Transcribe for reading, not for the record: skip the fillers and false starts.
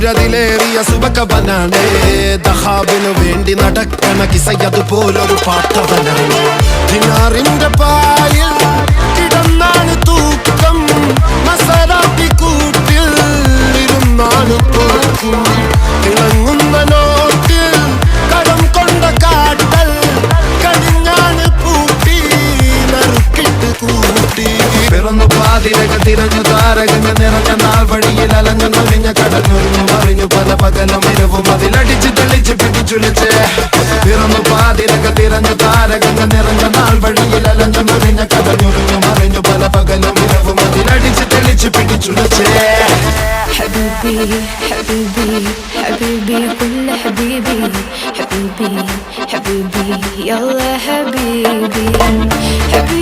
സൂര്യതിലേറിയ സുബകവനാണ് ദഹാബിനു വേണ്ടി നടക്കണ കിസയതുപോലൊരു പാട്ടവനാണ് ദിനാറിന്റെ പായിൽ കിടന്നാണ് തൂക്കം മസറാത്തി കൂട്ടിൽ ഇരുന്നാണ് തോക്കും തിളങ്ങുന്ന നോട്ടിൽ കടം കൊണ്ട കാട്ടൽ കടിഞ്ഞാണ് പൂട്ടി നറുക്കിട്ട് കൂട്ടി പിറന്നു പാതിരക തിരഞ്ഞു താരകങ്ങ നിറഞ്ഞ നാൾ വഴിയിൽ അലഞ്ഞു നൊലിഞ്ഞ കടഞ്ഞൊരിഞ്ഞു മറിഞ്ഞു പല പകലും ഇരവും അതിലടിച്ച് തെളിച്ച് പിടിച്ചുലിച്ച് പിറന്നു പാതിരക തിരഞ്ഞു താരകങ്ങ നിറഞ്ഞ നാൾ വഴിയിൽ അലഞ്ഞു നൊലിഞ്ഞ കടഞ്ഞൊരിഞ്ഞു മറിഞ്ഞു പല പകലും ഇരവും അതിലടിച്ച് തെളിച്ച് പിടിച്ചുലിച്ച് حبيبي حبيبي حبيبي كل حبيبي حبيبي حبيبي يلا حبيبي حبيبي